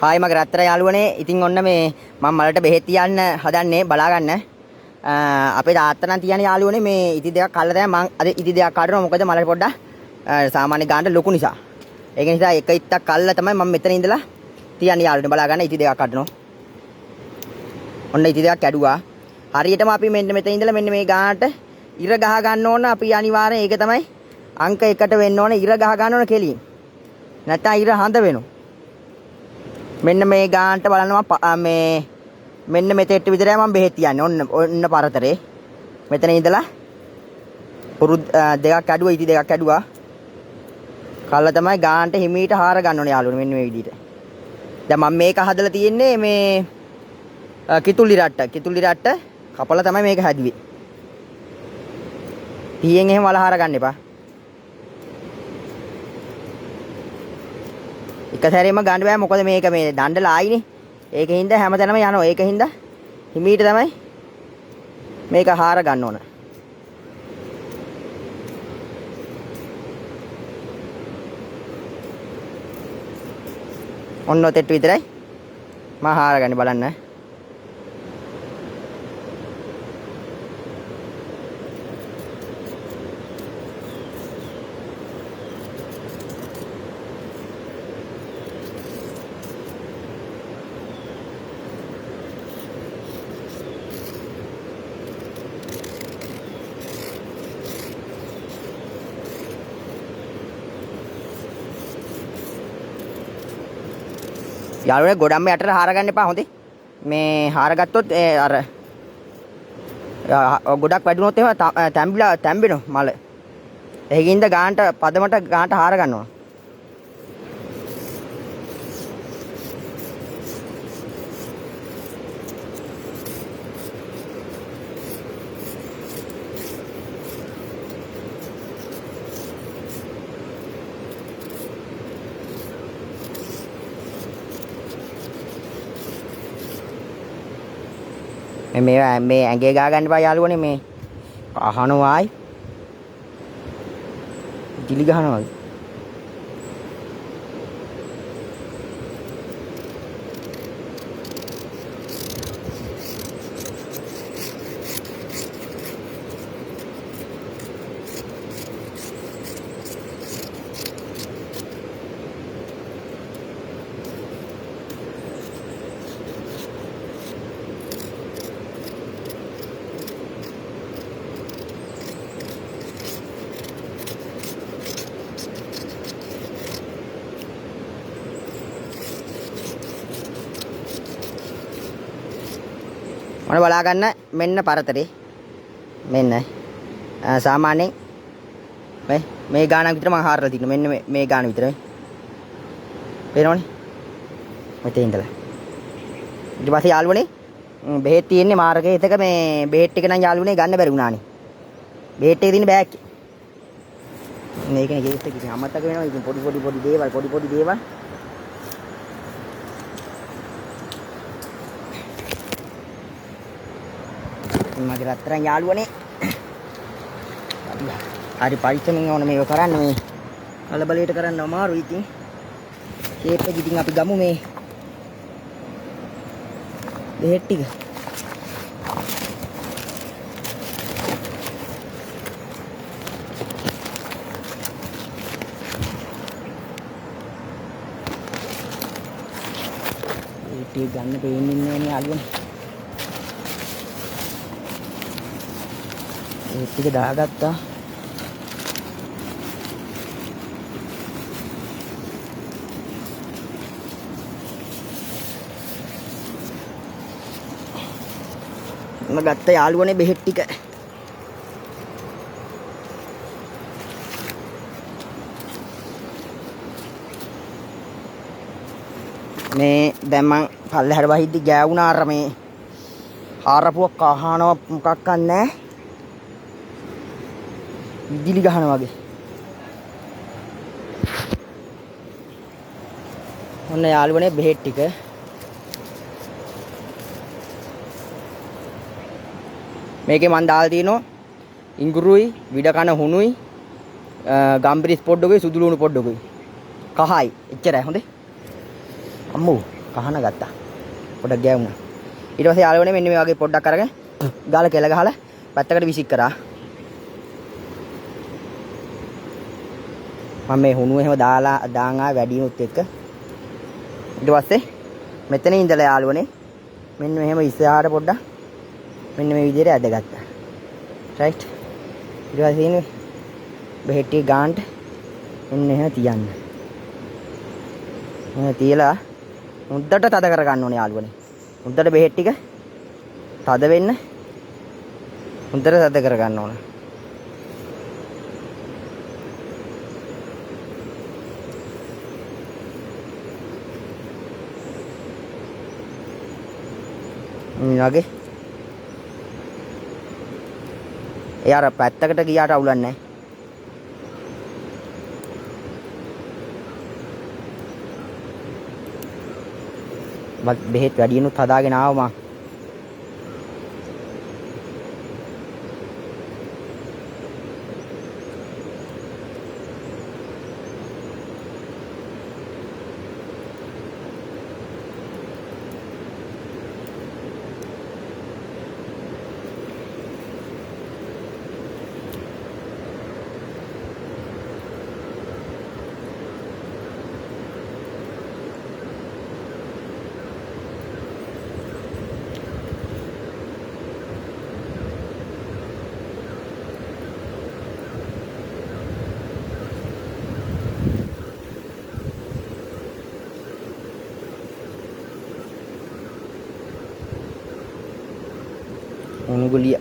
Hi මගේ රත්තරන් යාළුවනේ. ඉතින් ඔන්න මේ මම මලට බෙහෙත් තියන්න හදන්නේ බලා ගන්න. අපේ තාත්තා නම් තියන්නේ යාළුවනේ මේ ඉති දෙකක් කල්ලා තමයි මම අද ඉති දෙකක් කාටනවා. මොකද මලට පොඩ්ඩක් සාමාන්‍ය ගානට ලොකු නිසා. ඒක නිසා එක ඉත්තක් කල්ලා තමයි මම මෙතන ඉඳලා තියන්නේ යාළුවනේ. බලා ගන්න ඉති දෙකක් කඩනවා. ඔන්න ඉති දෙකක් කැඩුවා. හරියටම අපි මෙන්න මෙතන ඉඳලා මෙන්න මේ ගානට ඉර ගහ ගන්න ඕන. අපි අනිවාර්යෙන් ඒක තමයි අංක 1ට වෙන්න ඕන. ඉර ගහ ගන්න ඕන කෙලින්. නැත්නම් ඉර හඳ වෙනවා. මෙන්න මේ ගානට බලනවා මේ මෙන්න මෙතෙට විතරයි මම බෙහෙත් තියන්නේ. ඔන්න පරතරේ. මෙතන ඉඳලා පුරු දෙකක් ඇඩුවා ඉති දෙකක් ඇඩුවා. කල්ලා තමයි ගානට හිමීට හාර ගන්න ඕනේ යාළුවනේ මෙන්න මේ විදිහට. දැන් මම මේක හදලා තියෙන්නේ මේ කිතුල්ලි රට්ට කපලා තමයි මේක හැදුවේ. පියෙන් එහෙම වල හාර ගන්න එපා. එක සැරේම ගන්න බෑ මොකද මේක මේ දණ්ඩලා ආයිනේ. ඒකින්ද හැමතැනම යනවා. ඒකින්ද හිමීට තමයි මේක හාර ගන්න ඕන. ඔන්න ඔතෙට විතරයි මම හාර ගන්න බලන්න. යාළුවනේ ගොඩම්ම යටට හාර ගන්න එපා හොඳේ. මේ හාර ගත්තොත් අර ගොඩක් වැඩුණොත් එහෙම තැම්බෙනවා මල. ඒකින්ද ගානට පදමට ගානට හාර ගන්නවා. මේ ඇඟේ ගා ගන්න බා යාළුවනේ මේ අහනවායි ජිලි ගහනවා වගේ. ඔන්න බලා ගන්න මෙන්න පරතරේ. මෙන්න සාමාන්‍යයෙන් මේ ගානක් විතර මම හාරලා තිනවා. මෙන්න මේ ගාන විතර. පේනවනේ? මෙතේ ඉඳලා. ඊට පස්සේ යාළුවනේ බෙහෙත් තියෙන්නේ මාර්ගයේ හිතක මේ බෙහෙත් ටික නම් යාළුවනේ ගන්න බැරි වුණානේ. බෙහෙත් ටික තියෙන බෑග්. මේකනේ ගේත් එක ඉතින් අමතක වෙනවා. ඉතින් පොඩි දේවල්. මගේ රත්තරන් යාළුවනේ හරි පරිස්සමින් ඕන මේක කරන්න. මේ කලබලයට කරන්න අමාරුයි. ඉතින් ෂේප් එක ඉතින් අපි ගමු මේ බෙහෙත් ටික. ඒ ටික ගන්න පේන්නේ නැහැ නේ යාළුවනේ. ඒ ටික දාගත්තා. මම ගත්ත යාළුවනේ බෙහෙත් ටික. මේ දැන් මං පල්ලෙහාට වහිද්දි ගෑවුනා අර මේ හාරපුවක් අහනවා මොකක් නැහැ. විදුලි ගහනවා වගේ. ඔන්න යාළුවනේ බෙහෙත් ටික. මේකේ මන් දාලා තියෙනවා ඉඟුරුයි, විඩ කන හුණුයි, ගම්බිරිස් පොඩ්ඩකුයි, සුදු ලුණු පොඩ්ඩකුයි. කහයි. එච්චරයි හොඳේ. අම්මෝ කහන ගත්තා. පොඩක් ගෑවුණා. ඊට පස්සේ යාළුවනේ මෙන්න මේ වගේ පොඩ්ඩක් අරගෙන ගාලා කෙල ගහලා පැත්තකට විසික් කරා. මම මේ හුණුව එහෙම දාලා දාන් ආ වැඩිනුත් එක්ක ඊට පස්සේ මෙතන ඉඳලා යාළුවනේ මෙන්න මෙහෙම ඉස්සරහට පොඩ්ඩක් මෙන්න මේ විදිහට ඇදගත්තා. රයිට්. ඊට පස්සේ ඉන්නේ බෙහෙත් ටික ගන්නට මෙන්න එහෙම තියන්න. එහෙම තියලා මුද්දට තද කර ගන්න ඕනේ යාළුවනේ. මුද්දට බෙහෙත් ටික තද වෙන්න මුද්දට තද කර ගන්න ඕනේ. වගේ එයාර පැත්තකට ගියාට අවුලක් නැහැ. මත් බෙහෙත් වැඩියෙන්ුත් හදාගෙන ආවා මං. උණුගුලිය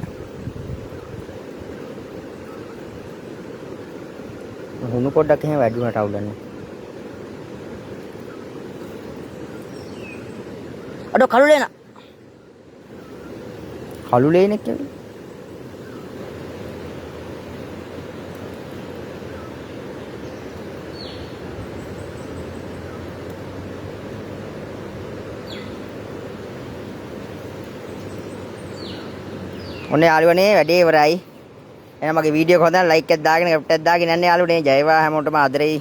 උණු පොඩ්ඩක් එහෙම වැඩි වුණාට අවුලක් නැහැ. අඩෝ කළුලේන කළුලේනෙක් කියන්නේ ඔන්නේ යාළුවනේ වැඩේ ඉවරයි. එහෙනම් මගේ වීඩියෝ එක හොඳයි ලයික් එකක් දාගෙන කමෙන්ට් එකක් දාගෙන යන්න යාළුවනේ. ජය වේවා හැමෝටම ආදරෙයි.